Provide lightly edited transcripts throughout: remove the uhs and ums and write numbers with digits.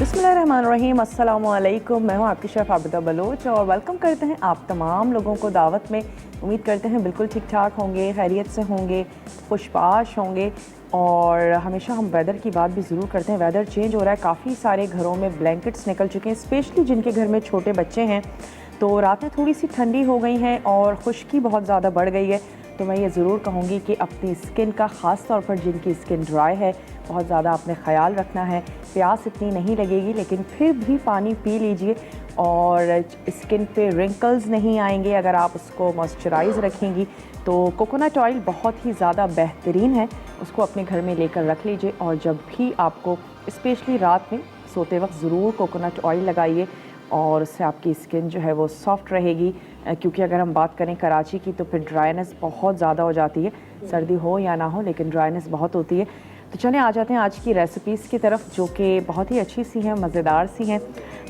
बिस्मिल्लाहिर्रहमानिर्रहीम, अस्सलामुअलैकुम। मैं हूँ आपकी शेफ़ आबिदा बलोच और वेलकम करते हैं आप तमाम लोगों को दावत में। उम्मीद करते हैं बिल्कुल ठीक ठाक होंगे, खैरियत से होंगे, खुशबाश होंगे। और हमेशा हम वेदर की बात भी ज़रूर करते हैं। वेदर चेंज हो रहा है, काफ़ी सारे घरों में ब्लैंकेट्स निकल चुके हैं, स्पेशली जिनके घर में छोटे बच्चे हैं। तो रातें थोड़ी सी ठंडी हो गई हैं और खुश्की बहुत ज़्यादा बढ़ गई है। तो मैं ये ज़रूर कहूँगी कि अपनी स्किन का ख़ास तौर पर जिनकी स्किन ड्राई है, बहुत ज़्यादा आपने ख्याल रखना है। प्यास इतनी नहीं लगेगी लेकिन फिर भी पानी पी लीजिए और स्किन पे रिंकल्स नहीं आएंगे अगर आप उसको मॉइस्चराइज़ रखेंगी। तो कोकोनट ऑयल बहुत ही ज़्यादा बेहतरीन है, उसको अपने घर में लेकर रख लीजिए। और जब भी आपको स्पेशली रात में सोते वक्त ज़रूर कोकोनट ऑयल लगाइए और उससे आपकी स्किन जो है वो सॉफ्ट रहेगी। क्योंकि अगर हम बात करें कराची की तो फिर ड्राइनेस बहुत ज़्यादा हो जाती है, सर्दी हो या ना हो लेकिन ड्राइनेस बहुत होती है। तो चलें आ जाते हैं आज की रेसिपीज़ की तरफ, जो कि बहुत ही अच्छी सी हैं, मज़ेदार सी हैं।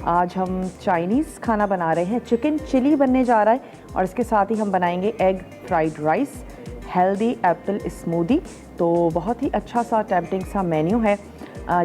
आज हम चाइनीज़ खाना बना रहे हैं, चिकन चिली बनने जा रहा है और इसके साथ ही हम बनाएंगे egg fried rice, healthy Apple smoothie. तो बहुत ही अच्छा सा टेम्पटिंग सा मेन्यू है।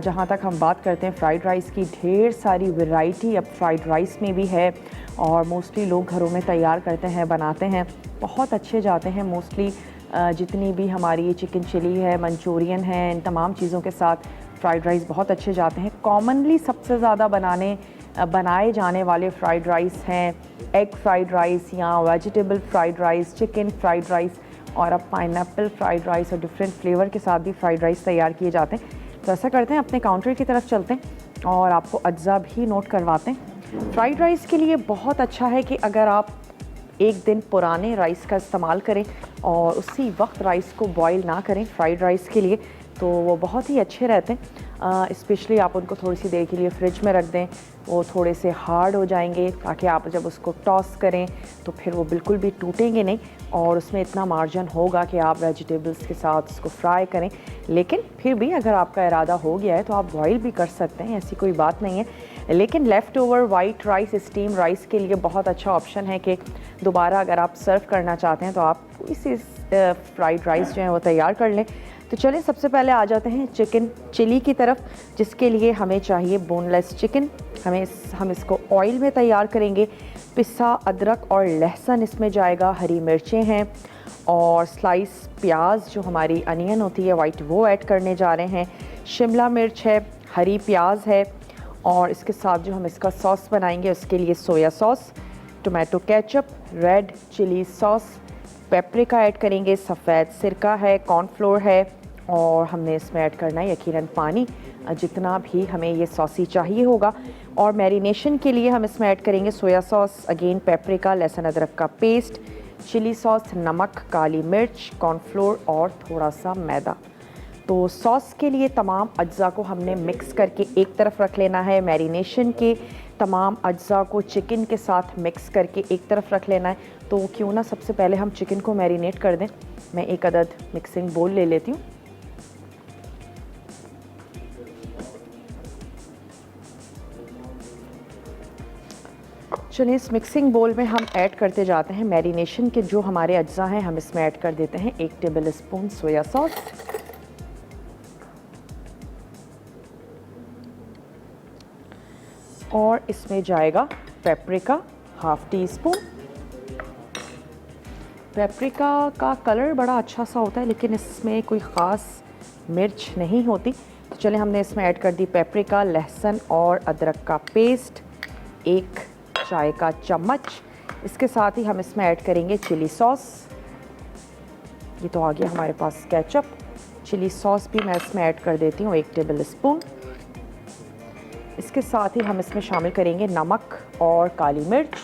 जहाँ तक हम बात करते हैं फ़्राइड राइस की, ढेर सारी वैरायटी अब फ्राइड राइस में भी है और मोस्टली लोग घरों में तैयार करते हैं, बनाते हैं, बहुत अच्छे जाते हैं। मोस्टली जितनी भी हमारी चिकन चिली है, मंचूरियन है, इन तमाम चीज़ों के साथ फ़्राइड राइस बहुत अच्छे जाते हैं। कॉमनली सबसे ज़्यादा बनाए जाने वाले फ़्राइड राइस हैं एग फ्राइड राइस या vegetable fried rice, chicken fried rice और अब पाइनएप्पल फ़्राइड राइस और डिफरेंट फ्लेवर के साथ भी फ़्राइड राइस तैयार किए जाते हैं। तो ऐसा करते हैं, अपने काउंटर की तरफ चलते हैं और आपको अज्जा भी नोट करवाते हैं। फ़्राइड राइस के लिए बहुत अच्छा है कि अगर आप एक दिन पुराने राइस का इस्तेमाल करें और उसी वक्त राइस को बॉईल ना करें फ्राइड राइस के लिए, तो वो बहुत ही अच्छे रहते हैं। स्पेशली आप उनको थोड़ी सी देर के लिए फ्रिज में रख दें, वो थोड़े से हार्ड हो जाएंगे ताकि आप जब उसको टॉस करें तो फिर वो बिल्कुल भी टूटेंगे नहीं और उसमें इतना मार्जिन होगा कि आप वेजिटेबल्स के साथ उसको फ्राई करें। लेकिन फिर भी अगर आपका इरादा हो गया है तो आप बॉईल भी कर सकते हैं, ऐसी कोई बात नहीं है। लेकिन left over white rice, steam rice के लिए बहुत अच्छा ऑप्शन है कि दोबारा अगर आप सर्व करना चाहते हैं तो आप इसी फ्राइड राइस जो है वो तैयार कर लें। तो चलिए सबसे पहले आ जाते हैं चिकन चिली की तरफ, जिसके लिए हमें चाहिए बोनलेस चिकन। हम इसको ऑयल में तैयार करेंगे। पिसा अदरक और लहसुन इसमें जाएगा, हरी मिर्चें हैं और स्लाइस प्याज जो हमारी अनियन होती है वाइट, वो ऐड करने जा रहे हैं। शिमला मिर्च है, हरी प्याज है और इसके साथ जो हम इसका सॉस बनाएंगे उसके लिए soya sauce, tomato ketchup, red chilli sauce, paprika add करेंगे, सफ़ेद सिरका है, कॉर्नफ्लोर है और हमने इसमें ऐड करना है यकीनन पानी, जितना भी हमें ये सॉसी चाहिए होगा। और मैरिनेशन के लिए हम इसमें ऐड करेंगे सोया सॉस, अगेन पेपरिका, लहसुन अदरक का पेस्ट, चिली सॉस, नमक, काली मिर्च, कॉर्नफ्लोर और थोड़ा सा मैदा। तो सॉस के लिए तमाम अज्जा को हमने मिक्स करके एक तरफ रख लेना है। मैरिनेशन के तमाम अज्जा को चिकन के साथ मिक्स करके एक तरफ रख लेना है। तो क्यों ना सबसे पहले हम चिकन को मैरिनेट कर दें। मैं एक अदद मिक्सिंग बोल ले लेती हूँ। चलिए इस मिक्सिंग बोल में हम ऐड करते जाते हैं मैरिनेशन के जो हमारे अज्जा हैं। हम इसमें ऐड कर देते हैं 1 टेबल स्पून सोया सॉस, और इसमें जाएगा paprika half tea spoon. Paprika का कलर बड़ा अच्छा सा होता है लेकिन इसमें कोई ख़ास मिर्च नहीं होती। तो चलिए हमने इसमें ऐड कर दी पेपरिका, लहसुन और अदरक का पेस्ट, 1 चाय का चम्मच। इसके साथ ही हम इसमें ऐड करेंगे चिली सॉस। ये तो आ गया हमारे पास केचप। चिली सॉस भी मैं इसमें ऐड कर देती हूँ 1 टेबल स्पून। इसके साथ ही हम इसमें शामिल करेंगे नमक और काली मिर्च।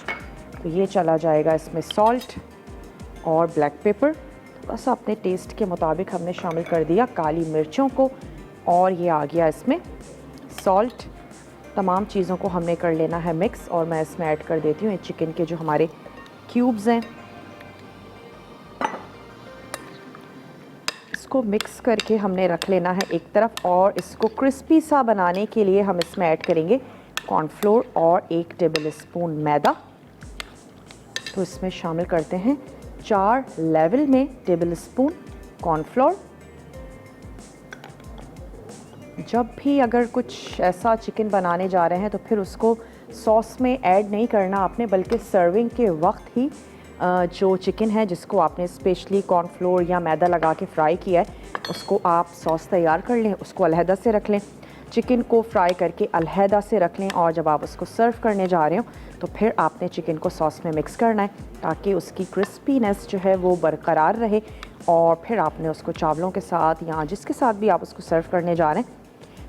तो ये चला जाएगा इसमें सॉल्ट और ब्लैक पेपर, बस अपने टेस्ट के मुताबिक हमने शामिल कर दिया काली मिर्चों को। और ये आ गया इसमें सॉल्ट। तमाम चीज़ों को हमने कर लेना है मिक्स और मैं इसमें ऐड कर देती हूँ चिकन के जो हमारे क्यूब्स हैं। इसको मिक्स करके हमने रख लेना है एक तरफ और इसको क्रिस्पी सा बनाने के लिए हम इसमें ऐड करेंगे कॉर्नफ्लोर और 1 टेबल स्पून मैदा। तो इसमें शामिल करते हैं 4 लेवल में टेबल स्पून कॉर्नफ्लोर, जब भी अगर कुछ ऐसा चिकन बनाने जा रहे हैं तो फिर उसको सॉस में ऐड नहीं करना आपने, बल्कि सर्विंग के वक्त ही जो चिकन है जिसको आपने स्पेशली कॉर्नफ्लोर या मैदा लगा के फ्राई किया है उसको आप सॉस तैयार कर लें, उसको अलहदा से रख लें, चिकन को फ्राई करके अलहदा से रख लें और जब आप उसको सर्व करने जा रहे हो तो फिर आपने चिकन को सॉस में मिक्स करना है ताकि उसकी क्रिस्पीनेस जो है वो बरकरार रहे। और फिर आपने उसको चावलों के साथ या जिसके साथ भी आप उसको सर्व करने जा रहे हैं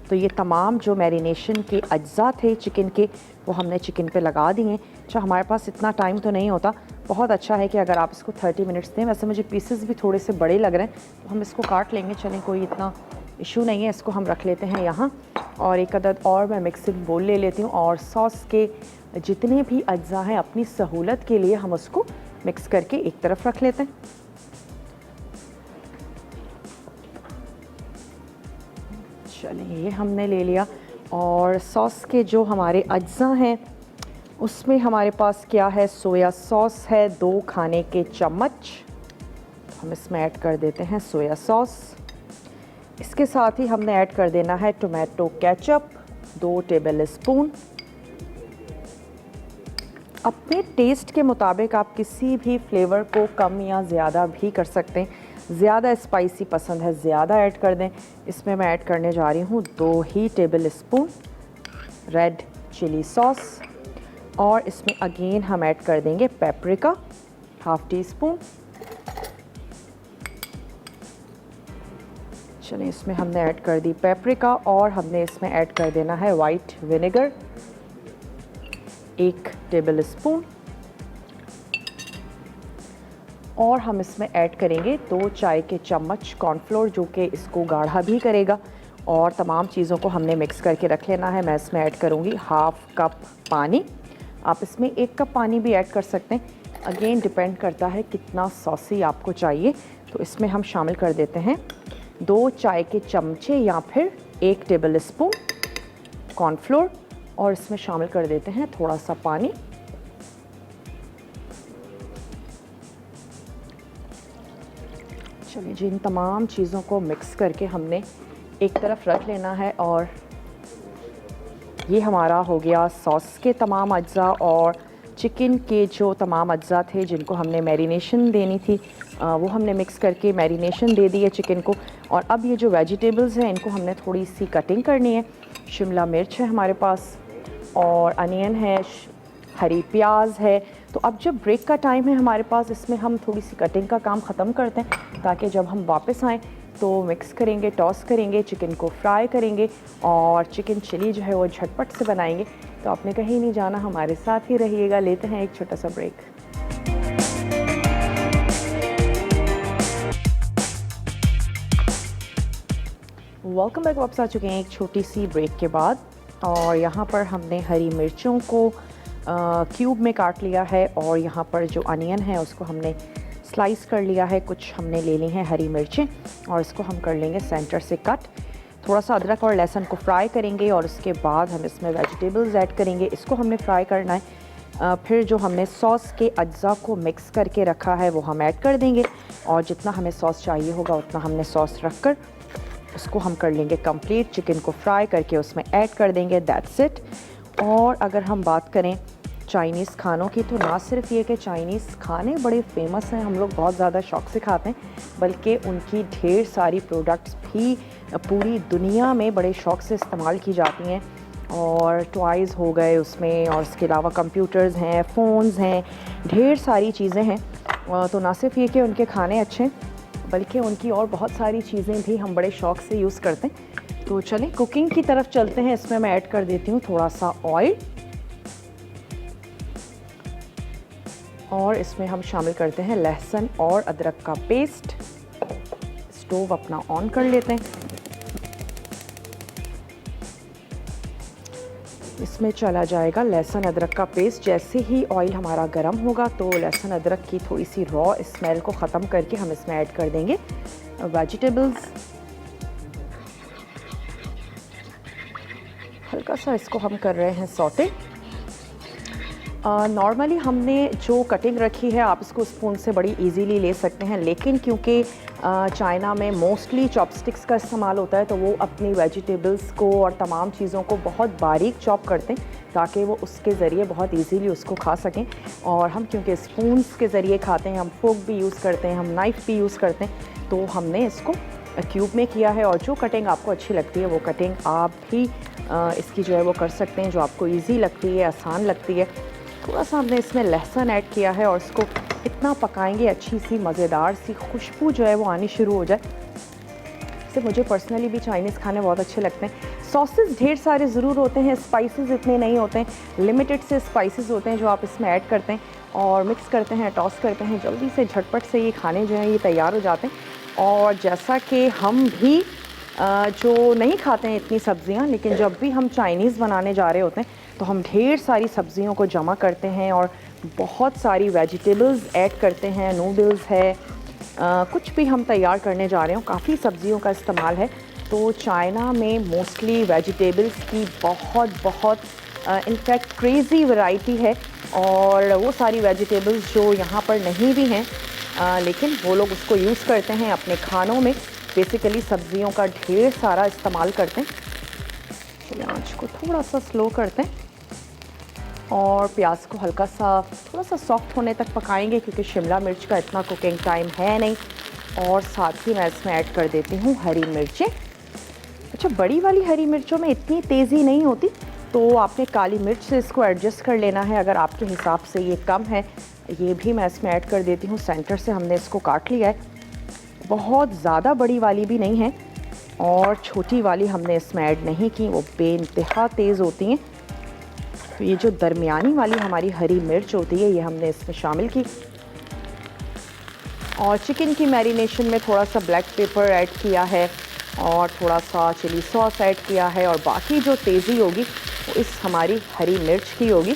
तो ये तमाम जो मैरिनेशन के अज्जा थे चिकन के वो हमने चिकन पे लगा दिए। अच्छा, हमारे पास इतना टाइम तो नहीं होता, बहुत अच्छा है कि अगर आप इसको 30 मिनट्स दें। वैसे मुझे पीसेस भी थोड़े से बड़े लग रहे हैं तो हम इसको काट लेंगे, चलें कोई इतना इशू नहीं है। इसको हम रख लेते हैं यहाँ और एक अदद और मैं मिक्सिंग बोल ले लेती हूँ और सॉस के जितने भी अज्जा हैं अपनी सहूलत के लिए हम उसको मिक्स करके एक तरफ रख लेते हैं। चलिए ये हमने ले लिया और सॉस के जो हमारे अज्जा हैं उसमें हमारे पास क्या है, सोया सॉस है 2 खाने के चम्मच, हम इसमें ऐड कर देते हैं सोया सॉस। इसके साथ ही हमने ऐड कर देना है टोमेटो केचप 2 टेबल स्पून। अपने टेस्ट के मुताबिक आप किसी भी फ्लेवर को कम या ज़्यादा भी कर सकते हैं। ज़्यादा स्पाइसी पसंद है ज़्यादा ऐड कर दें। इसमें मैं ऐड करने जा रही हूँ 2 ही tablespoon red chilli sauce और इसमें अगेन हम ऐड कर देंगे पेपरिका ½ टीस्पून। चलिए इसमें हमने ऐड कर दी पेपरिका और हमने इसमें ऐड कर देना है वाइट विनेगर 1 टेबल स्पून और हम इसमें ऐड करेंगे 2 चाय के चम्मच कॉर्नफ्लोर जो कि इसको गाढ़ा भी करेगा। और तमाम चीज़ों को हमने मिक्स करके रख लेना है। मैं इसमें ऐड करूँगी ½ कप पानी, आप इसमें 1 कप पानी भी ऐड कर सकते हैं, अगेन डिपेंड करता है कितना सॉसी आपको चाहिए। तो इसमें हम शामिल कर देते हैं 2 चाय के चमचे या फिर 1 टेबल स्पून कॉर्नफ्लोर और इसमें शामिल कर देते हैं थोड़ा सा पानी। चलिए जी, इन तमाम चीज़ों को मिक्स करके हमने एक तरफ रख लेना है और ये हमारा हो गया सॉस के तमाम अज्जा और चिकन के जो तमाम अज्जा थे जिनको हमने मैरिनेशन देनी थी वो हमने मिक्स करके मैरिनेशन दे दी है चिकन को। और अब ये जो वेजिटेबल्स हैं इनको हमने थोड़ी सी कटिंग करनी है। शिमला मिर्च है हमारे पास और अनियन है, हरी प्याज है। तो अब जब ब्रेक का टाइम है हमारे पास, इसमें हम थोड़ी सी कटिंग का काम ख़त्म करते हैं ताकि जब हम वापस आएँ तो मिक्स करेंगे, टॉस करेंगे, चिकन को फ्राई करेंगे और चिकन चिली जो है वो झटपट से बनाएंगे। तो आपने कहीं नहीं जाना, हमारे साथ ही रहिएगा। लेते हैं एक छोटा सा ब्रेक। Welcome back. वापस आ चुके हैं एक छोटी सी ब्रेक के बाद और यहाँ पर हमने हरी मिर्चों को क्यूब में काट लिया है और यहाँ पर जो अनियन है उसको हमने स्लाइस कर लिया है। कुछ हमने ले ली हैं हरी मिर्चें और इसको हम कर लेंगे सेंटर से कट। थोड़ा सा अदरक और लहसुन को फ्राई करेंगे और उसके बाद हम इसमें वेजिटेबल्स ऐड करेंगे, इसको हमने फ्राई करना है। फिर जो हमने सॉस के अज्जा को मिक्स करके रखा है वो हम ऐड कर देंगे और जितना हमें सॉस चाहिए होगा उतना हमने सॉस रख कर उसको हम कर लेंगे कंप्लीट। चिकन को फ्राई करके उसमें ऐड कर देंगे, दैट्स इट। और अगर हम बात करें चाइनीज़ खानों की तो ना सिर्फ ये कि चाइनीज़ खाने बड़े फेमस हैं, हम लोग बहुत ज़्यादा शौक़ से खाते हैं, बल्कि उनकी ढेर सारी प्रोडक्ट्स भी पूरी दुनिया में बड़े शौक़ से इस्तेमाल की जाती हैं। और टॉयज़ हो गए उसमें और इसके अलावा कंप्यूटर्स हैं, फ़ोन्स हैं, ढेर सारी चीज़ें हैं। तो ना सिर्फ ये कि उनके खाने अच्छे हैं बल्कि उनकी और बहुत सारी चीज़ें भी हम बड़े शौक़ से यूज़ करते हैं। तो चलें कुकिंग की तरफ चलते हैं। इसमें मैं ऐड कर देती हूँ थोड़ा सा ऑयल और इसमें हम शामिल करते हैं लहसुन और अदरक का पेस्ट। स्टोव अपना ऑन कर लेते हैं। इसमें चला जाएगा लहसुन अदरक का पेस्ट। जैसे ही ऑयल हमारा गर्म होगा तो लहसुन अदरक की थोड़ी सी रॉ स्मेल को ख़त्म करके हम इसमें ऐड कर देंगे वेजिटेबल्स। हल्का सा इसको हम कर रहे हैं सौटे नॉर्मली हमने जो कटिंग रखी है आप इसको स्पून से बड़ी इजीली ले सकते हैं, लेकिन क्योंकि चाइना में मोस्टली चॉपस्टिक्स का इस्तेमाल होता है तो वो अपनी वेजिटेबल्स को और तमाम चीज़ों को बहुत बारीक चॉप करते हैं ताकि वो उसके ज़रिए बहुत इजीली उसको खा सकें। और हम क्योंकि स्पून्स के ज़रिए खाते हैं, हम फोक भी यूज़ करते हैं, हम नाइफ़ भी यूज़ करते हैं, तो हमने इसको क्यूब में किया है। और जो कटिंग आपको अच्छी लगती है वो कटिंग आप भी इसकी जो है वो कर सकते हैं, जो आपको ईजी लगती है, आसान लगती है। थोड़ा सा हमने इसमें लहसुन ऐड किया है और इसको इतना पकाएंगे अच्छी सी मज़ेदार सी खुशबू जो है वो आनी शुरू हो जाए। इससे मुझे पर्सनली भी चाइनीज़ खाने बहुत अच्छे लगते हैं। सॉसेस ढेर सारे ज़रूर होते हैं, स्पाइसेस इतने नहीं होते हैं, लिमिटेड से स्पाइसेस होते हैं जो आप इसमें ऐड करते हैं और मिक्स करते हैं, टॉस करते हैं, जल्दी से झटपट से ये खाने जो हैं ये तैयार हो जाते हैं। और जैसा कि हम भी जो नहीं खाते हैं इतनी सब्ज़ियाँ, लेकिन जब भी हम चाइनीज़ बनाने जा रहे होते हैं तो हम ढेर सारी सब्ज़ियों को जमा करते हैं और बहुत सारी वेजिटेबल्स ऐड करते हैं। नूडल्स है, कुछ भी हम तैयार करने जा रहे हो, काफ़ी सब्ज़ियों का इस्तेमाल है। तो चाइना में मोस्टली वेजिटेबल्स की बहुत इनफैक्ट क्रेज़ी वैरायटी है और वो सारी वेजिटेबल्स जो यहाँ पर नहीं भी हैं, लेकिन वो लोग उसको यूज़ करते हैं अपने खानों में। बेसिकली सब्ज़ियों का ढेर सारा इस्तेमाल करते हैं। चलिए आँच को थोड़ा सा स्लो करते हैं और प्याज को हल्का सा थोड़ा सा सॉफ्ट होने तक पकाएंगे क्योंकि शिमला मिर्च का इतना कुकिंग टाइम है नहीं। और साथ ही मैं इसमें ऐड कर देती हूँ हरी मिर्चें। अच्छा, बड़ी वाली हरी मिर्चों में इतनी तेज़ी नहीं होती, तो आपने काली मिर्च से इसको एडजस्ट कर लेना है अगर आपके हिसाब से ये कम है। ये भी मैं इसमें ऐड कर देती हूँ। सेंटर से हमने इसको काट लिया है, बहुत ज़्यादा बड़ी वाली भी नहीं है और छोटी वाली हमने इसमें ऐड नहीं की, वो बेइंतहा तेज़ होती हैं। तो ये जो दरमियानी वाली हमारी हरी मिर्च होती है ये हमने इसमें शामिल की। और चिकन की मैरिनेशन में थोड़ा सा ब्लैक पेपर ऐड किया है और थोड़ा सा चिली सॉस ऐड किया है और बाकी जो तेज़ी होगी वो इस हमारी हरी मिर्च की होगी।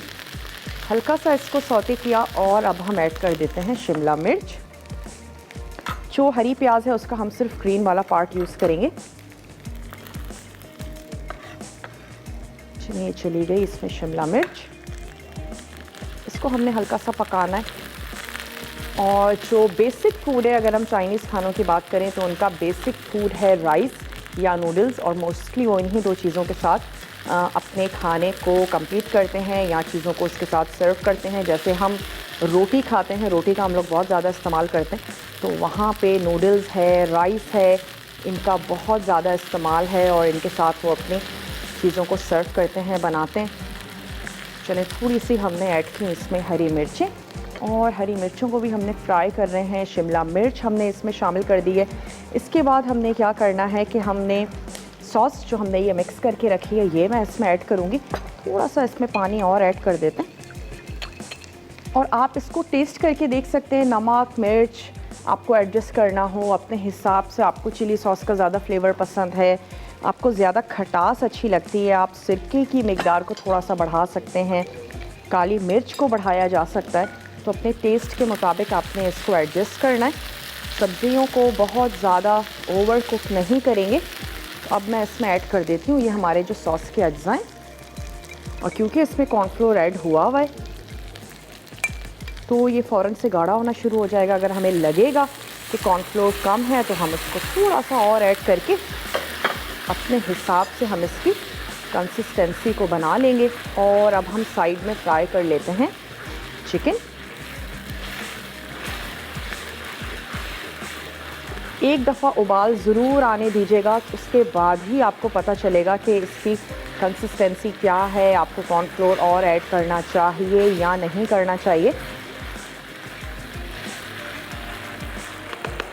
हल्का सा इसको सौते किया और अब हम ऐड कर देते हैं शिमला मिर्च। जो हरी प्याज है उसका हम सिर्फ ग्रीन वाला पार्ट यूज़ करेंगे। चलिए, चली गई इसमें शिमला मिर्च। इसको हमने हल्का सा पकाना है। और जो बेसिक फूड है, अगर हम चाइनीज़ खानों की बात करें तो उनका बेसिक फूड है राइस या नूडल्स, और मोस्टली वो इन्हीं दो चीज़ों के साथ अपने खाने को कंप्लीट करते हैं या चीज़ों को उसके साथ सर्व करते हैं। जैसे हम रोटी खाते हैं, रोटी का हम लोग बहुत ज़्यादा इस्तेमाल करते हैं, तो वहाँ पे नूडल्स है, राइस है, इनका बहुत ज़्यादा इस्तेमाल है और इनके साथ वो अपनी चीज़ों को सर्व करते हैं, बनाते हैं। चलें, थोड़ी सी हमने ऐड की इसमें हरी मिर्चें और हरी मिर्चों को भी हमने फ्राई कर रहे हैं। शिमला मिर्च हमने इसमें शामिल कर दी है। इसके बाद हमने क्या करना है कि हमने सॉस जो हमने ये मिक्स करके रखी है ये मैं इसमें ऐड करूँगी। थोड़ा सा इसमें पानी और ऐड कर देते हैं और आप इसको टेस्ट करके देख सकते हैं। नमक मिर्च आपको एडजस्ट करना हो अपने हिसाब से। आपको चिली सॉस का ज़्यादा फ्लेवर पसंद है, आपको ज़्यादा खटास अच्छी लगती है, आप सिरके की मिकदार को थोड़ा सा बढ़ा सकते हैं, काली मिर्च को बढ़ाया जा सकता है। तो अपने टेस्ट के मुताबिक आपने इसको एडजस्ट करना है। सब्जियों को बहुत ज़्यादा ओवर कुक नहीं करेंगे। अब मैं इसमें ऐड कर देती हूँ ये हमारे जो सॉस के अज्जा हैं, और क्योंकि इसमें कॉर्नफ्लोर ऐड हुआ हुआ है तो ये फ़ौरन से गाढ़ा होना शुरू हो जाएगा। अगर हमें लगेगा कि कॉर्नफ्लोर कम है तो हम इसको थोड़ा सा और ऐड करके अपने हिसाब से हम इसकी कंसिस्टेंसी को बना लेंगे। और अब हम साइड में फ्राई कर लेते हैं चिकन। एक दफ़ा उबाल ज़रूर आने दीजिएगा, उसके बाद ही आपको पता चलेगा कि इसकी कंसिस्टेंसी क्या है, आपको कॉर्नफ्लोर और ऐड करना चाहिए या नहीं करना चाहिए।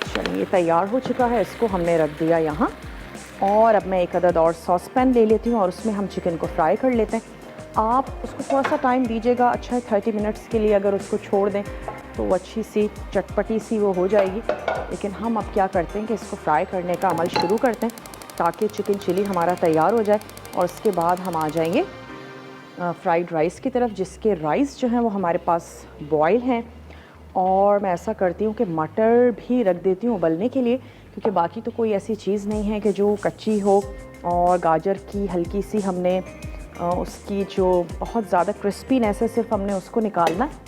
चलिए, तैयार हो चुका है, इसको हमने रख दिया यहाँ। और अब मैं एक अदद और सॉस पैन ले लेती हूँ और उसमें हम चिकन को फ्राई कर लेते हैं। आप उसको थोड़ा सा टाइम दीजिएगा, अच्छा 30 मिनट्स के लिए अगर उसको छोड़ दें तो वो अच्छी सी चटपटी सी वो हो जाएगी। लेकिन हम अब क्या करते हैं कि इसको फ्राई करने का अमल शुरू करते हैं ताकि चिकन चिली हमारा तैयार हो जाए। और उसके बाद हम आ जाएंगे फ्राइड राइस की तरफ, जिसके राइस जो हैं वो हमारे पास बॉयल हैं। और मैं ऐसा करती हूँ कि मटर भी रख देती हूँ उबलने के लिए, क्योंकि बाकी तो कोई ऐसी चीज़ नहीं है कि जो कच्ची हो। और गाजर की हल्की सी हमने उसकी जो बहुत ज़्यादा क्रिस्पीनेस है सिर्फ हमने उसको निकालना है।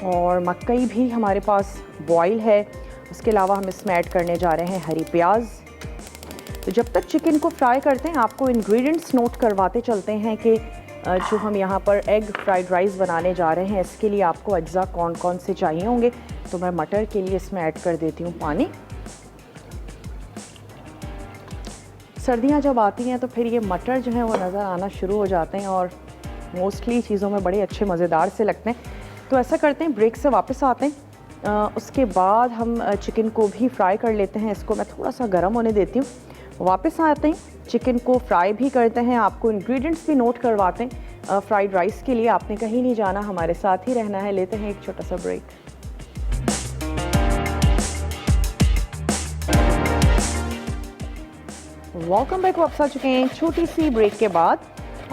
और मकई भी हमारे पास बॉयल है। उसके अलावा हम इसमें ऐड करने जा रहे हैं हरी प्याज। तो जब तक चिकन को फ्राई करते हैं आपको इंग्रेडिएंट्स नोट करवाते चलते हैं कि जो हम यहाँ पर एग फ्राइड राइस बनाने जा रहे हैं इसके लिए आपको अज्जा कौन कौन से चाहिए होंगे। तो मैं मटर के लिए इसमें ऐड कर देती हूँ पानी। सर्दियाँ जब आती हैं तो फिर ये मटर जो है वो नज़र आना शुरू हो जाते हैं और मोस्टली चीज़ों में बड़े अच्छे मज़ेदार से लगते हैं। तो ऐसा करते हैं, ब्रेक से वापस आते हैं, उसके बाद हम चिकन को भी फ्राई कर लेते हैं। इसको मैं थोड़ा सा गर्म होने देती हूँ। वापस आते हैं, चिकन को फ्राई भी करते हैं, आपको इंग्रेडिएंट्स भी नोट करवाते हैं। फ्राइड राइस के लिए आपने कहीं नहीं जाना, हमारे साथ ही रहना है। लेते हैं एक छोटा सा ब्रेक। Welcome back. वापस आ चुके हैं छोटी सी ब्रेक के बाद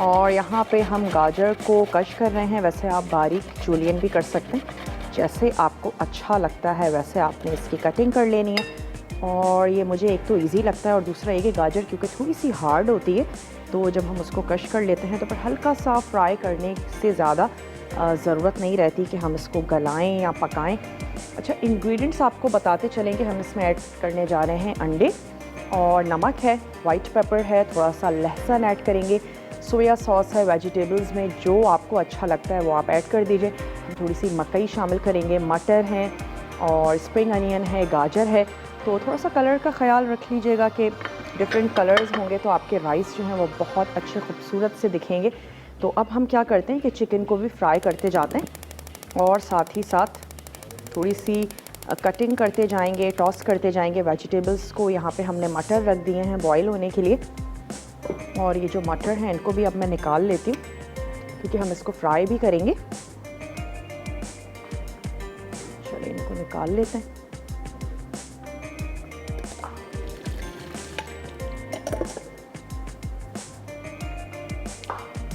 और यहाँ पे हम गाजर को कश कर रहे हैं। वैसे आप बारीक जूलियन भी कर सकते हैं, जैसे आपको अच्छा लगता है वैसे आपने इसकी कटिंग कर लेनी है। और ये मुझे एक तो इजी लगता है और दूसरा ये कि गाजर क्योंकि थोड़ी सी हार्ड होती है तो जब हम उसको कश कर लेते हैं तो फिर हल्का सा फ्राई करने से ज़्यादा ज़रूरत नहीं रहती कि हम इसको गलाएं या पकाएं। अच्छा, इंग्रेडिएंट्स आपको बताते चलें कि हम इसमें ऐड करने जा रहे हैं अंडे और नमक है, वाइट पेपर है, थोड़ा सा लहसुन ऐड करेंगे, सोया सॉस है। वेजिटेबल्स में जो आपको अच्छा लगता है वो आप ऐड कर दीजिए। हम थोड़ी सी मकई शामिल करेंगे, मटर हैं और स्प्रिंग अनियन है, गाजर है। तो थोड़ा सा कलर का ख्याल रख लीजिएगा कि डिफरेंट कलर्स होंगे तो आपके राइस जो हैं वो बहुत अच्छे खूबसूरत से दिखेंगे। तो अब हम क्या करते हैं कि चिकन को भी फ्राई करते जाते हैं और साथ ही साथ थोड़ी सी कटिंग करते जाएंगे, टॉस करते जाएंगे वेजिटेबल्स को। यहाँ पे हमने मटर रख दिए हैं बॉईल होने के लिए और ये जो मटर हैं इनको भी अब मैं निकाल लेती हूँ क्योंकि हम इसको फ्राई भी करेंगे। चलिए इनको निकाल लेते हैं।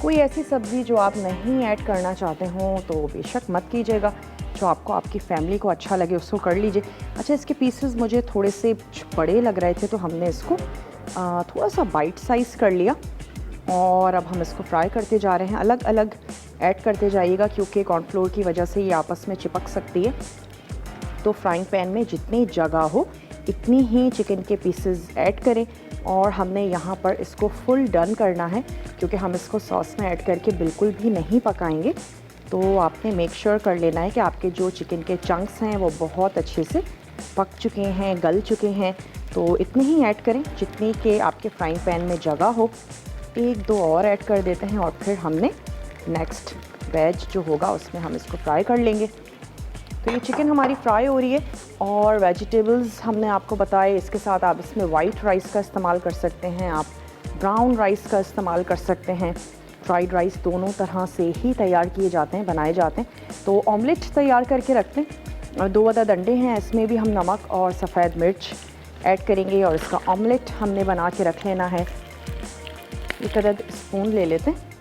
कोई ऐसी सब्ज़ी जो आप नहीं ऐड करना चाहते हो तो बेशक मत कीजिएगा, जो आपको आपकी फैमिली को अच्छा लगे उसको कर लीजिए। अच्छा, इसके पीसेस मुझे थोड़े से बड़े लग रहे थे तो हमने इसको थोड़ा सा बाइट साइज़ कर लिया और अब हम इसको फ्राई करते जा रहे हैं। अलग अलग ऐड करते जाइएगा क्योंकि कॉर्नफ्लोर की वजह से ये आपस में चिपक सकती है। तो फ्राइंग पैन में जितनी जगह हो इतनी ही चिकन के पीसेस ऐड करें और हमने यहाँ पर इसको फुल डन करना है क्योंकि हम इसको सॉस में ऐड करके बिल्कुल भी नहीं पकाएंगे। तो आपने मेक श्योर कर लेना है कि आपके जो चिकन के चंक्स हैं वो बहुत अच्छे से पक चुके हैं, गल चुके हैं। तो इतने ही ऐड करें जितनी कि आपके फ्राइंग पैन में जगह हो। एक दो और ऐड कर देते हैं और फिर हमने नेक्स्ट वेज जो होगा उसमें हम इसको फ्राई कर लेंगे। तो ये चिकन हमारी फ्राई हो रही है और वेजिटेबल्स हमने आपको बताए। इसके साथ आप इसमें वाइट राइस का इस्तेमाल कर सकते हैं, आप ब्राउन राइस का इस्तेमाल कर सकते हैं। फ्राइड राइस दोनों तरह से ही तैयार किए जाते हैं, बनाए जाते हैं। तो ऑमलेट तैयार करके रखते हैं और 2 अदद अंडे हैं, इसमें भी हम नमक और सफ़ेद मिर्च ऐड करेंगे और इसका ऑमलेट हमने बना के रख लेना है। 1 अदद स्पून ले लेते हैं।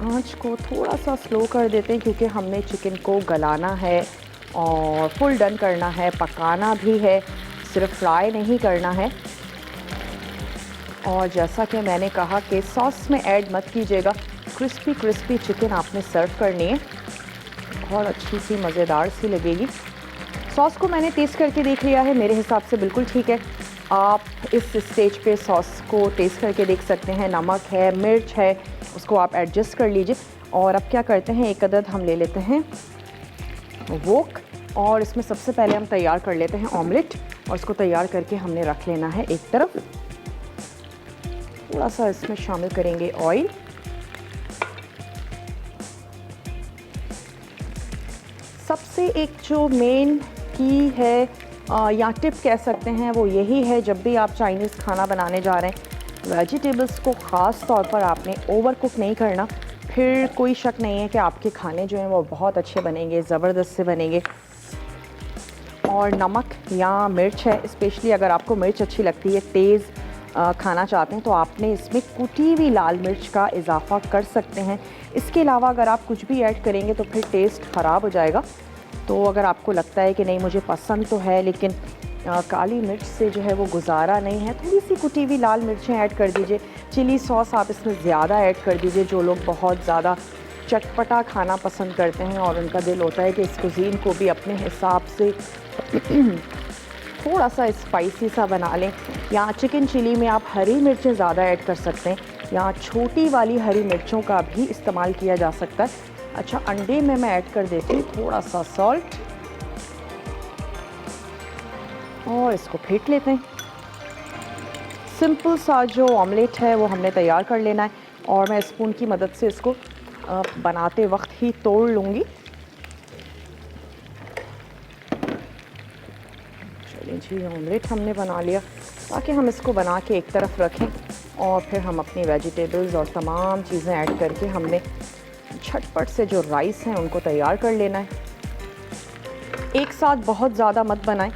आँच को थोड़ा सा स्लो कर देते हैं क्योंकि हमने चिकन को गलाना है और फुल डन करना है, पकाना भी है, सिर्फ फ्राई नहीं करना है। और जैसा कि मैंने कहा कि सॉस में ऐड मत कीजिएगा, क्रिस्पी क्रिस्पी चिकन आपने सर्व करनी है, बहुत अच्छी सी मज़ेदार सी लगेगी। सॉस को मैंने टेस्ट करके देख लिया है, मेरे हिसाब से बिल्कुल ठीक है। आप इस स्टेज पे सॉस को टेस्ट करके देख सकते हैं, नमक है, मिर्च है, उसको आप एडजस्ट कर लीजिए। और अब क्या करते हैं, 1 अदद हम ले लेते हैं वोक और इसमें सबसे पहले हम तैयार कर लेते हैं ऑमलेट और इसको तैयार करके हमने रख लेना है एक तरफ। थोड़ा सा इसमें शामिल करेंगे ऑयल, सबसे एक जो मेन की है या टिप कह सकते हैं वो यही है, जब भी आप चाइनीज़ खाना बनाने जा रहे हैं वेजिटेबल्स को ख़ास तौर पर आपने ओवर कुक नहीं करना, फिर कोई शक नहीं है कि आपके खाने जो हैं वो बहुत अच्छे बनेंगे, ज़बरदस्त से बनेंगे। और नमक या मिर्च है, स्पेशली अगर आपको मिर्च अच्छी लगती है, तेज़ खाना चाहते हैं तो आपने इसमें कुटी हुई लाल मिर्च का इजाफा कर सकते हैं। इसके अलावा अगर आप कुछ भी ऐड करेंगे तो फिर टेस्ट ख़राब हो जाएगा। तो अगर आपको लगता है कि नहीं मुझे पसंद तो है लेकिन काली मिर्च से जो है वो गुजारा नहीं है, थोड़ी सी कुटी हुई लाल मिर्चें ऐड कर दीजिए। चिली सॉस आप इसमें ज़्यादा ऐड कर दीजिए। जो लोग बहुत ज़्यादा चटपटा खाना पसंद करते हैं और उनका दिल होता है कि इस कुज़ीन को भी अपने हिसाब से थोड़ा सा स्पाइसी सा बना लें, या चिकन चिली में आप हरी मिर्चें ज़्यादा ऐड कर सकते हैं, या छोटी वाली हरी मिर्चों का भी इस्तेमाल किया जा सकता है। अच्छा, अंडे में मैं ऐड कर देती हूँ थोड़ा सा सॉल्ट और इसको फेंट लेते हैं। सिंपल सा जो ऑमलेट है वो हमने तैयार कर लेना है और मैं स्पून की मदद से इसको बनाते वक्त ही तोड़ लूँगी। चलिए जी, ऑमलेट हमने बना लिया, ताकि हम इसको बना के एक तरफ रखें और फिर हम अपनी वेजिटेबल्स और तमाम चीज़ें ऐड करके हमने झटपट से जो राइस हैं उनको तैयार कर लेना है। एक साथ बहुत ज़्यादा मत बनाएं,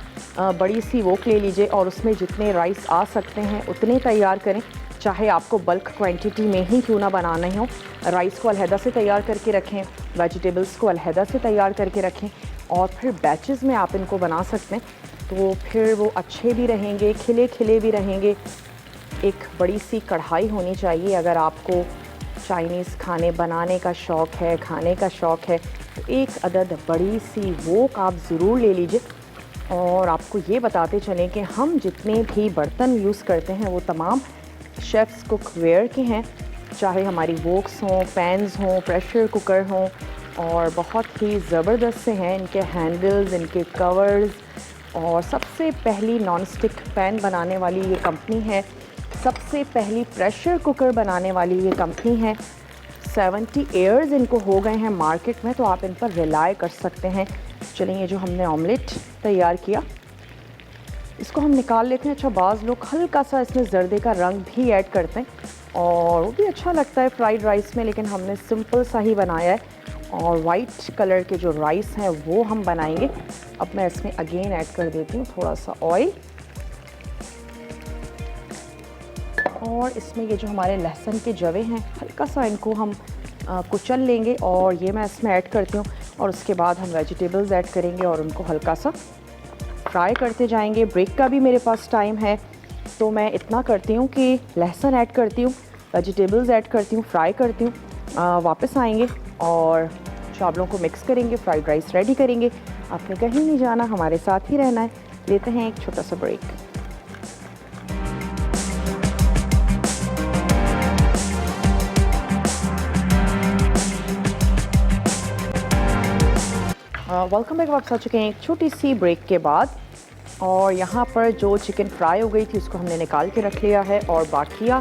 बड़ी सी वोक ले लीजिए और उसमें जितने राइस आ सकते हैं उतने तैयार करें। चाहे आपको बल्क क्वांटिटी में ही क्यों ना बनाने हो, राइस को अलहदा से तैयार करके रखें, वेजिटेबल्स को अलहदा से तैयार करके रखें और फिर बैचेस में आप इनको बना सकते हैं, तो फिर वो अच्छे भी रहेंगे, खिले खिले भी रहेंगे। एक बड़ी सी कढ़ाई होनी चाहिए। अगर आपको चाइनीज़ खाने बनाने का शौक़ है, खाने का शौक़ है, तो एक अदद बड़ी सी वोक आप ज़रूर ले लीजिए। और आपको ये बताते चलें कि हम जितने भी बर्तन यूज़ करते हैं वो तमाम शेफ़्स कुकवेयर के हैं, चाहे हमारी वोक्स हों, पैन्स हों, प्रेशर कुकर हों, और बहुत ही ज़बरदस्त से हैं इनके हैंडल्स, इनके कवर्स। और सबसे पहली नॉन स्टिक पैन बनाने वाली ये कंपनी है, सबसे पहली प्रेशर कुकर बनाने वाली ये कंपनी है। 70 ईयर्स इनको हो गए हैं मार्केट में, तो आप इन पर रिलाय कर सकते हैं। चलिए, ये जो हमने ऑमलेट तैयार किया इसको हम निकाल लेते हैं। अच्छा, बाज़ लोग हल्का सा इसमें जर्दे का रंग भी ऐड करते हैं और वो भी अच्छा लगता है फ्राइड राइस में, लेकिन हमने सिंपल सा ही बनाया है। और वाइट कलर के जो राइस हैं वो हम बनाएंगे। अब मैं इसमें अगेन ऐड कर देती हूँ थोड़ा सा ऑयल, और इसमें ये जो हमारे लहसुन के जवे हैं हल्का सा इनको हम कुचल लेंगे और ये मैं इसमें ऐड करती हूँ। और उसके बाद हम वेजिटेबल्स ऐड करेंगे और उनको हल्का सा फ्राई करते जाएंगे। ब्रेक का भी मेरे पास टाइम है, तो मैं इतना करती हूँ कि लहसुन ऐड करती हूँ, वेजिटेबल्स ऐड करती हूँ, फ्राई करती हूँ, वापस आएंगे और चावलों को मिक्स करेंगे, फ्राइड राइस रेडी करेंगे। आपने कहीं नहीं जाना, हमारे साथ ही रहना है। लेते हैं एक छोटा सा ब्रेक। Welcome back. वापस आ चुके हैं एक छोटी सी ब्रेक के बाद, और यहाँ पर जो चिकन फ्राई हो गई थी उसको हमने निकाल के रख लिया है और बाकिया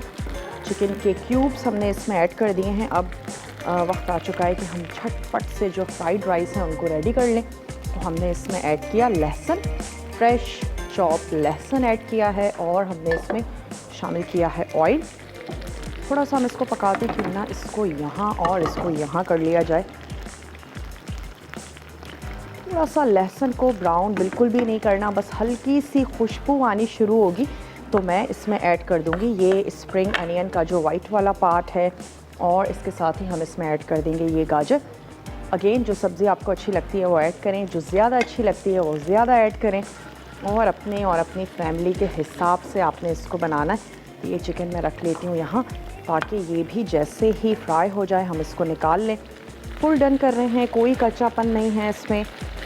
चिकन के क्यूब्स हमने इसमें ऐड कर दिए हैं। अब वक्त आ चुका है कि हम झटपट से जो फ्राइड राइस हैं उनको रेडी कर लें। तो हमने इसमें ऐड किया लहसुन, फ्रेश चॉप लहसुन ऐड किया है, और हमने इसमें शामिल किया है ऑयल। थोड़ा सा हम इसको पकाते क्यों ना इसको यहाँ और इसको यहाँ कर लिया जाए। थोड़ा सा लहसुन को ब्राउन बिल्कुल भी नहीं करना, बस हल्की सी खुशबू आनी शुरू होगी तो मैं इसमें ऐड कर दूंगी ये स्प्रिंग अनियन का जो वाइट वाला पार्ट है, और इसके साथ ही हम इसमें ऐड कर देंगे ये गाजर। अगेन, जो सब्ज़ी आपको अच्छी लगती है वो ऐड करें, जो ज़्यादा अच्छी लगती है वो ज़्यादा ऐड करें, और अपने और अपनी फैमिली के हिसाब से आपने इसको बनाना है। ये चिकन मैं रख लेती हूँ यहाँ, ताकि ये भी जैसे ही फ्राई हो जाए हम इसको निकाल लें। फुल डन कर रहे हैं, कोई कच्चापन नहीं है इसमें,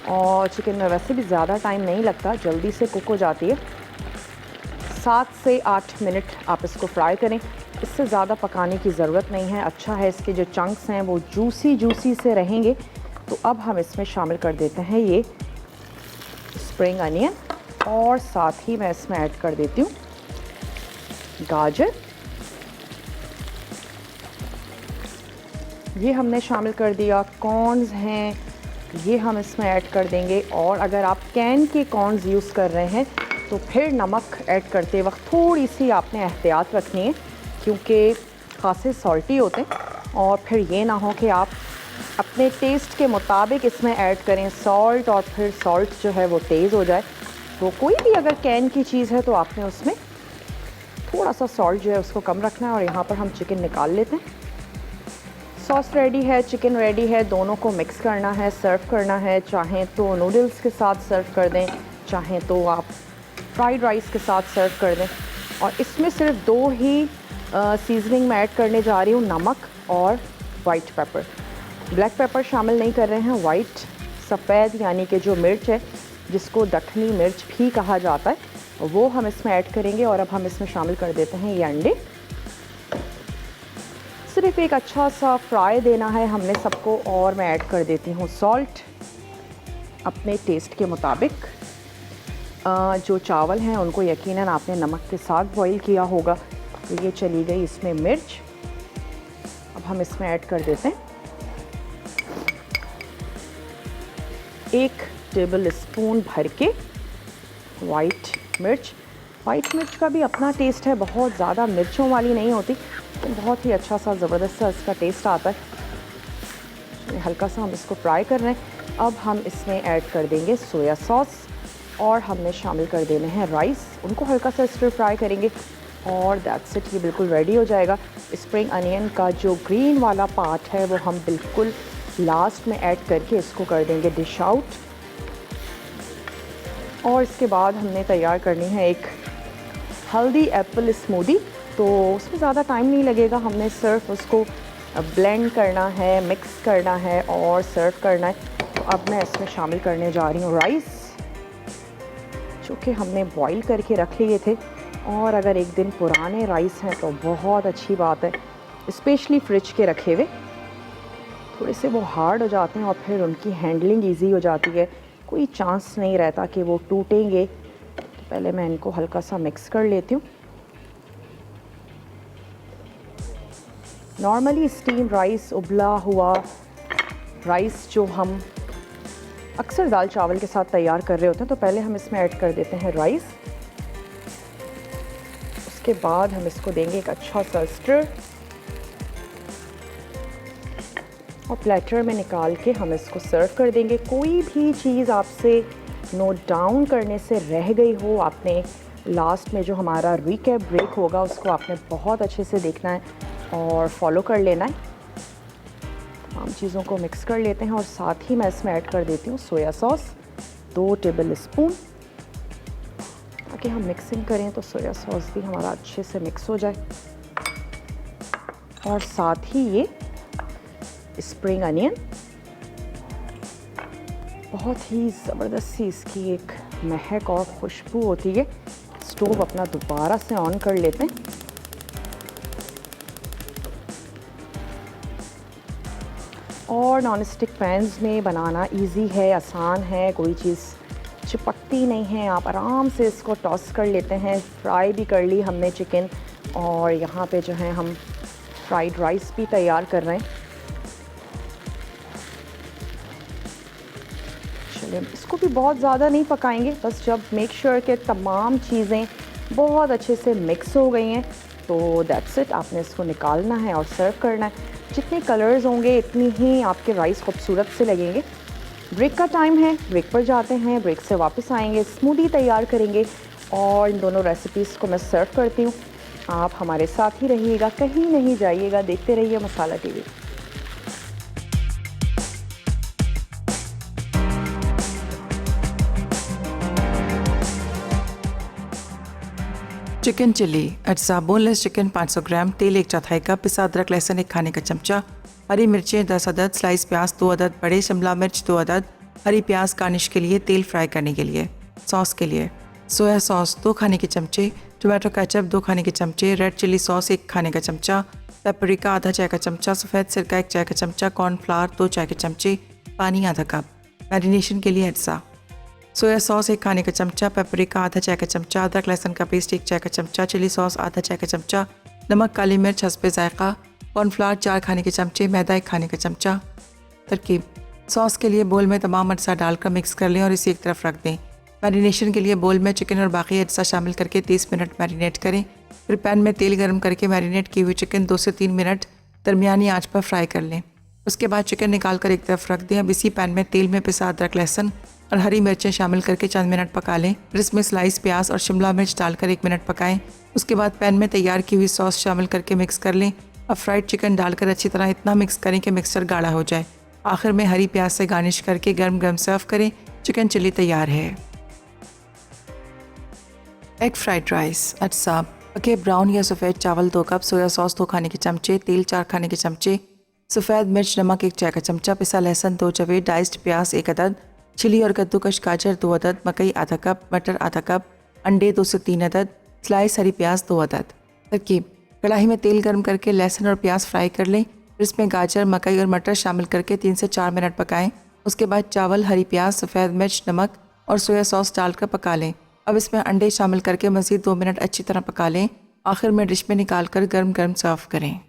और चिकन में वैसे भी ज़्यादा टाइम नहीं लगता, जल्दी से कुक हो जाती है। 7 से 8 मिनट आप इसको फ्राई करें, इससे ज़्यादा पकाने की ज़रूरत नहीं है। अच्छा है इसके जो चंक्स हैं वो जूसी से रहेंगे। तो अब हम इसमें शामिल कर देते हैं ये स्प्रिंग अनियन, और साथ ही मैं इसमें ऐड कर देती हूँ गाजर। ये हमने शामिल कर दिया। कॉर्न्स हैं, ये हम इसमें ऐड कर देंगे। और अगर आप कैन के कॉर्न्स यूज़ कर रहे हैं तो फिर नमक ऐड करते वक्त थोड़ी सी आपने एहतियात रखनी है, क्योंकि खासे सॉल्टी होते हैं, और फिर ये ना हो कि आप अपने टेस्ट के मुताबिक इसमें ऐड करें सॉल्ट, और फिर सॉल्ट जो है वो तेज़ हो जाए। तो कोई भी अगर कैन की चीज़ है तो आपने उसमें थोड़ा सा सॉल्ट जो है उसको कम रखना है। और यहाँ पर हम चिकन निकाल लेते हैं। सॉस रेडी है, चिकन रेडी है, दोनों को मिक्स करना है, सर्व करना है। चाहें तो नूडल्स के साथ सर्व कर दें, चाहें तो आप फ्राइड राइस के साथ सर्व कर दें। और इसमें सिर्फ 2 ही सीजनिंग मैं ऐड करने जा रही हूँ, नमक और वाइट पेपर। ब्लैक पेपर शामिल नहीं कर रहे हैं। वाइट सफ़ेद यानी कि जो मिर्च है, जिसको दखनी मिर्च भी कहा जाता है, वो हम इसमें ऐड करेंगे। और अब हम इसमें शामिल कर देते हैं ये अंडे। सिर्फ एक अच्छा सा फ्राई देना है हमने सबको। और मैं ऐड कर देती हूँ सॉल्ट अपने टेस्ट के मुताबिक। जो चावल हैं उनको यकीनन आपने नमक के साथ बॉईल किया होगा। तो ये चली गई इसमें मिर्च। अब हम इसमें ऐड कर देते हैं 1 टेबल स्पून भर के वाइट मिर्च। वाइट मिर्च का भी अपना टेस्ट है, बहुत ज़्यादा मिर्चों वाली नहीं होती, तो बहुत ही अच्छा सा ज़बरदस्त सा इसका टेस्ट आता है। हल्का सा हम इसको फ्राई कर रहे हैं। अब हम इसमें ऐड कर देंगे सोया सॉस और हमने शामिल कर देने हैं राइस। उनको हल्का सा स्टर फ्राई करेंगे और दैट्स इट, ये बिल्कुल रेडी हो जाएगा। स्प्रिंग अनियन का जो ग्रीन वाला पार्ट है वो हम बिल्कुल लास्ट में ऐड करके इसको कर देंगे डिश आउट। और इसके बाद हमने तैयार करनी है एक हेल्दी एप्पल स्मूदी। तो उसमें ज़्यादा टाइम नहीं लगेगा, हमने सिर्फ उसको ब्लेंड करना है, मिक्स करना है और सर्व करना है। तो अब मैं इसमें शामिल करने जा रही हूँ राइस, जो कि हमने बॉईल करके रख लिए थे। और अगर एक दिन पुराने राइस हैं तो बहुत अच्छी बात है, स्पेशली फ्रिज के रखे हुए। थोड़े से वो हार्ड हो जाते हैं और फिर उनकी हैंडलिंग इजी हो जाती है, कोई चांस नहीं रहता कि वो टूटेंगे। तो पहले मैं इनको हल्का सा मिक्स कर लेती हूँ। नॉर्मली स्टीम राइस, उबला हुआ राइस जो हम अक्सर दाल चावल के साथ तैयार कर रहे होते हैं, तो पहले हम इसमें ऐड कर देते हैं राइस। उसके बाद हम इसको देंगे एक अच्छा सा स्टर और प्लेटर में निकाल के हम इसको सर्व कर देंगे। कोई भी चीज़ आपसे नोट डाउन करने से रह गई हो, आपने लास्ट में जो हमारा रिकैप ब्रेक होगा उसको आपने बहुत अच्छे से देखना है और फॉलो कर लेना है। तमाम चीज़ों को मिक्स कर लेते हैं और साथ ही मैं इसमें ऐड कर देती हूँ सोया सॉस 2 टेबल स्पून, ताकि हम मिक्सिंग करें तो सोया सॉस भी हमारा अच्छे से मिक्स हो जाए। और साथ ही ये स्प्रिंग अनियन, बहुत ही ज़बरदस्त सी इसकी एक महक और खुशबू होती है। स्टोव अपना दोबारा से ऑन कर लेते हैं। और नॉन स्टिक पैन्स में बनाना इजी है, आसान है, कोई चीज़ चिपकती नहीं है। आप आराम से इसको टॉस कर लेते हैं। फ्राई भी कर ली हमने चिकन, और यहाँ पे जो है हम फ्राइड राइस भी तैयार कर रहे हैं। चलिए, इसको भी बहुत ज़्यादा नहीं पकाएंगे, बस जब मेक श्योर के तमाम चीज़ें बहुत अच्छे से मिक्स हो गई हैं तो दैट्स इट, आपने इसको निकालना है और सर्व करना है। जितने कलर्स होंगे इतनी ही आपके राइस खूबसूरत से लगेंगे। ब्रेक का टाइम है, ब्रेक पर जाते हैं, ब्रेक से वापस आएंगे, स्मूदी तैयार करेंगे और इन दोनों रेसिपीज़ को मैं सर्व करती हूँ। आप हमारे साथ ही रहिएगा, कहीं नहीं जाइएगा, देखते रहिए मसाला टीवी। चिकन चिली अज्जा बोनलेस चिकन 500 ग्राम, तेल 1/4 कप, पिसा अदरक लहसुन 1 खाने का चमचा, हरी मिर्चें 10 अदद, स्लाइस प्याज 2 अदद, बड़े शिमला मिर्च 2 अदद, हरी प्याज गार्निश के लिए, तेल फ्राई करने के लिए। सॉस के लिए सोया सॉस 2 खाने के चमचे, टोमेटो केचप 2 खाने के चमचे, रेड चिली सॉस 1 खाने का चमचा, पेपरिका आधा चाय का चमचा, सफ़ेद सिरका 1 चाय का चमचा, कॉर्नफ्लावर 2 चाय के चमचे, पानी आधा कप। मैरिनेशन के लिए अज्जा सोया सॉस 1 खाने का चमचा, पेपरिका आधा चाय का चमचा, अदरक लहसुन का पेस्ट 1 चाय का चमचा, चिली सॉस आधा चाय का चमचा, नमक काली मिर्च हस्बे जायका, कॉर्नफ्लावर 4 खाने के चमचे, मैदा 1 खाने का चमचा। तरकीब सॉस के लिए बोल में तमाम अज्जा डालकर मिक्स कर लें और इसे एक तरफ रख दें। मैरिनेशन के लिए बोल में चिकन और बाकी अज्जा शामिल करके 30 मिनट मैरिनेट करें। फिर पैन में तेल गर्म करके मैरिनेट की हुई चिकन 2 से 3 मिनट दरमियानी आंच पर फ्राई कर लें। उसके बाद चिकन निकाल कर एक तरफ रख दें। अब इसी पैन में तेल में पिसा अदरक लहसुन और हरी मिर्चें शामिल करके चंद मिनट पका लें। फिर इसमें स्लाइस प्याज और शिमला मिर्च डालकर 1 मिनट पकाएं। उसके बाद पैन में तैयार की हुई सॉस शामिल करके मिक्स कर लें अब फ्राइड चिकन डालकर अच्छी तरह इतना मिक्स करें कि मिक्सचर गाढ़ा हो जाए। आखिर में हरी प्याज से गार्निश करके गर्म गर्म सर्व करें। चिकन चिली तैयार है। Egg fried rice. अच्छा, पके ब्राउन या सफ़ेद चावल 2 कप, सोया सॉस 2 खाने के चमचे, तेल 4 खाने के चमचे, सफ़ेद मिर्च, नमक 1 चाय का चमचा, पिसा लहसुन 2 जवे, डाइस्ड प्याज 1 अदद, चिली और कद्दूकश गाजर 2 अदद, मकई आधा कप, मटर आधा कप, अंडे 2 से 3 अदद, स्लाइस हरी प्याज 2 अदद। तरकीब: कढ़ाई में तेल गर्म करके लहसुन और प्याज फ्राई कर लें। फिर इसमें गाजर, मकई और मटर शामिल करके 3 से 4 मिनट पकाएं। उसके बाद चावल, हरी प्याज, सफ़ेद मिर्च, नमक और सोया सॉस डालकर पका लें। अब इसमें अंडे शामिल करके मज़ीद 2 मिनट अच्छी तरह पका लें। आखिर में डिश में निकाल कर गर्म गर्म सर्व करें।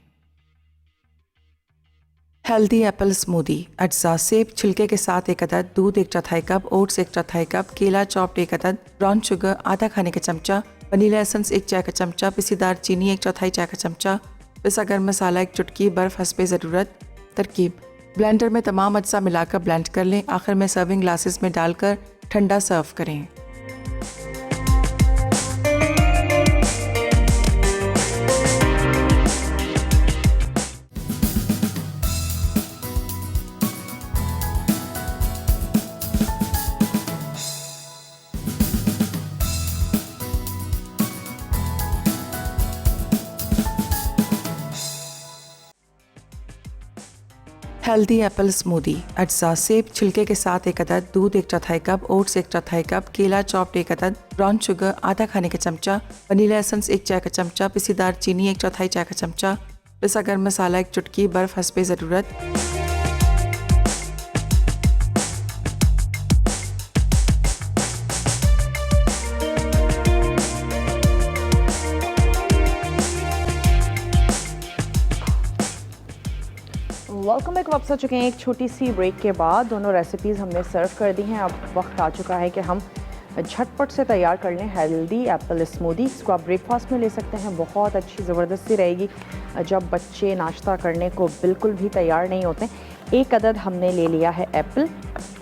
Healthy Apple smoothie. अज्जा: सेब छिलके के साथ 1 अदद, दूध 1 चौथाई कप, ओट्स 1 चौथाई कप, केला चॉप्ड 1 अदद, ब्राउन शुगर आधा खाने का चमचा, वनीला एसेंस 1 चाय का चमचा, पिसी दार चीनी 1 चौथाई चाय का चमचा, पिसा गर्म मसाला 1 चुटकी, बर्फ़ हस्बे ज़रूरत। तरकीब: ब्लेंडर में तमाम अज्जा मिलाकर ब्लेंड कर लें। आखिर में सर्विंग ग्लासेस में डालकर ठंडा सर्व करें। Healthy Apple smoothie. अज्जा: सेब छिलके के साथ 1 अदद, दूध 1 चौथाई कप, ओट्स 1 चौथाई कप, केला चॉप्ड 1 अदद, ब्राउन शुगर आधा खाने का चमचा, वनीला एसेंस 1 चाय का चमचा, पिसी दार चीनी 1 चौथाई चाय का चमचा, पिसा गर्म मसाला 1 चुटकी, बर्फ़ हस्बे ज़रूरत। Welcome back. वापस आ चुके हैं एक छोटी सी ब्रेक के बाद। दोनों रेसिपीज़ हमने सर्व कर दी हैं। अब वक्त आ चुका है कि हम झटपट से तैयार कर लें हेल्दी एप्पल स्मूदी। इसको आप ब्रेकफास्ट में ले सकते हैं। बहुत अच्छी ज़बरदस्त सी रहेगी जब बच्चे नाश्ता करने को बिल्कुल भी तैयार नहीं होते। 1 अदद हमने ले लिया है एप्पल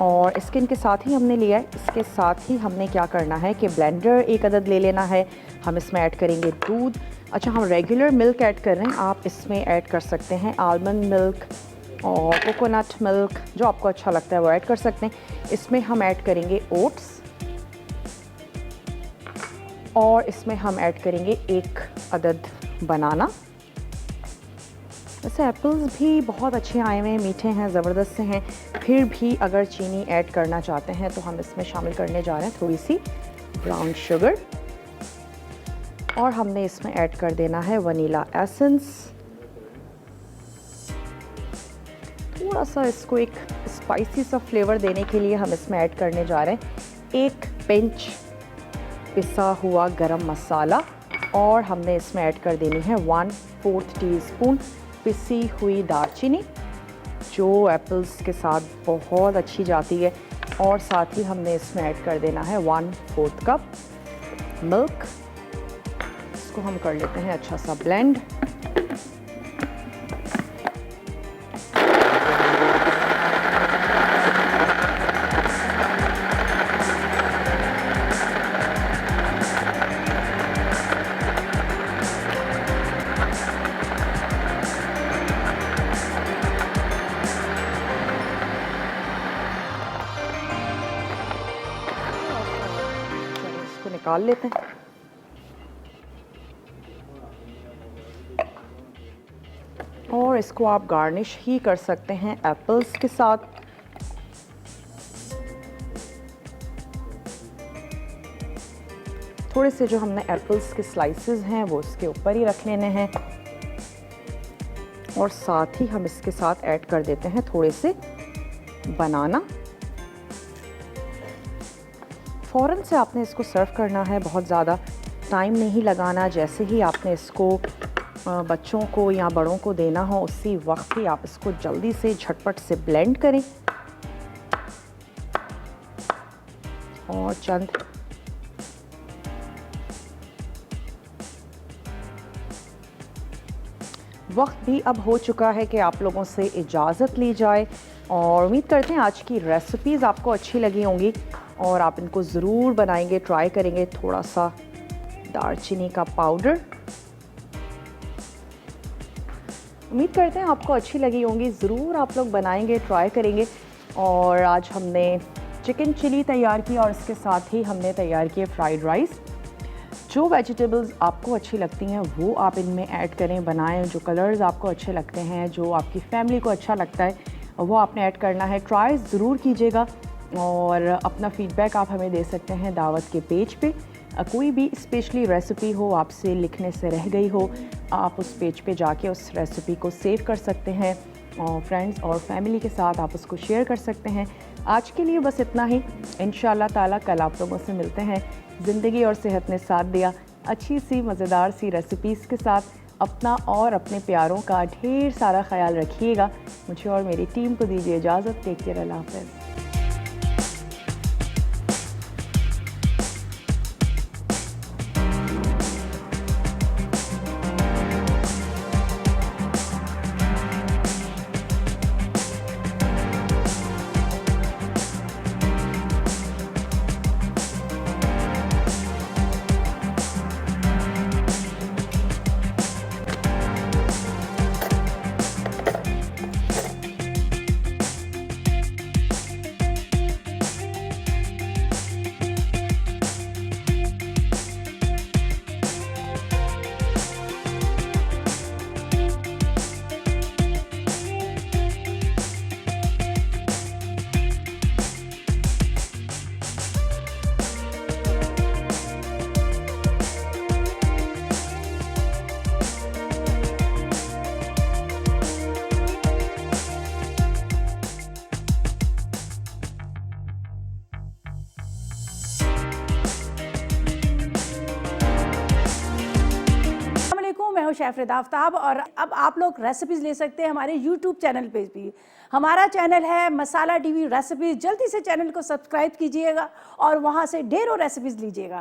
और स्किन के साथ ही हमने लिया है। इसके साथ ही हमने क्या करना है कि ब्लेंडर 1 अदद ले लेना है। हम इसमें ऐड करेंगे दूध। अच्छा, हम रेगुलर मिल्क ऐड कर रहे हैं। आप इसमें ऐड कर सकते हैं आलमंड मिल्क और कोकोनट मिल्क, जो आपको अच्छा लगता है वो ऐड कर सकते हैं। इसमें हम ऐड करेंगे ओट्स और इसमें हम ऐड करेंगे 1 अदद बनाना। वैसे एप्पल्स भी बहुत अच्छे आए हुए हैं, मीठे हैं, ज़बरदस्त से हैं। फिर भी अगर चीनी ऐड करना चाहते हैं तो हम इसमें शामिल करने जा रहे हैं थोड़ी सी ब्राउन शुगर और हमने इसमें ऐड कर देना है वनीला एसेंस। थोड़ा सा इसको एक स्पाइसी सा फ्लेवर देने के लिए हम इसमें ऐड करने जा रहे हैं 1 पिंच पिसा हुआ गरम मसाला और हमने इसमें ऐड कर देनी है 1/4 टीस्पून पिसी हुई दालचीनी, जो एप्पल्स के साथ बहुत अच्छी जाती है। और साथ ही हमने इसमें ऐड कर देना है 1/4 कप मिल्क। इसको हम कर लेते हैं अच्छा सा ब्लेंड। निकाल लेते हैं। और इसको आप गार्निश ही कर सकते हैं एप्पल्स के साथ। थोड़े से जो हमने एप्पल्स के स्लाइसेस हैं वो इसके ऊपर ही रख लेने हैं और साथ ही हम इसके साथ ऐड कर देते हैं थोड़े से बनाना। फ़ौरन से आपने इसको सर्व करना है, बहुत ज़्यादा टाइम नहीं लगाना। जैसे ही आपने इसको बच्चों को या बड़ों को देना हो उसी वक्त ही आप इसको जल्दी से झटपट से ब्लेंड करें और चंद वक्त भी अब हो चुका है कि आप लोगों से इजाज़त ली जाए। और उम्मीद करते हैं आज की रेसिपीज़ आपको अच्छी लगी होंगी और आप इनको ज़रूर बनाएंगे, ट्राई करेंगे। थोड़ा सा दालचीनी का पाउडर उम्मीद करते हैं आपको अच्छी लगी होंगी, ज़रूर आप लोग बनाएंगे, ट्राई करेंगे। और आज हमने चिकन चिली तैयार की और इसके साथ ही हमने तैयार किए फ्राइड राइस। जो वेजिटेबल्स आपको अच्छी लगती हैं वो आप इनमें ऐड करें, बनाएं। जो कलर्स आपको अच्छे लगते हैं, जो आपकी फैमिली को अच्छा लगता है, वो आपने ऐड करना है। ट्राई ज़रूर कीजिएगा और अपना फीडबैक आप हमें दे सकते हैं दावत के पेज पे। कोई भी स्पेशली रेसिपी हो, आपसे लिखने से रह गई हो, आप उस पेज पे जाके उस रेसिपी को सेव कर सकते हैं और फ्रेंड्स और फैमिली के साथ आप उसको शेयर कर सकते हैं। आज के लिए बस इतना ही। इंशाल्लाह ताला कल आप लोगों से मिलते हैं। ज़िंदगी और सेहत ने साथ दिया, अच्छी सी मज़ेदार सी रेसिपीज़ के साथ। अपना और अपने प्यारों का ढेर सारा ख्याल रखिएगा। मुझे और मेरी टीम को दीजिए इजाज़त। टेक केयर, अल्लाह हाफ़िज़। मैं हूं शेफ आफ्ताब और अब आप लोग रेसिपीज़ ले सकते हैं हमारे YouTube चैनल पे भी। हमारा चैनल है मसाला टीवी रेसिपीज़। जल्दी से चैनल को सब्सक्राइब कीजिएगा और वहां से ढेरों रेसिपीज़ लीजिएगा।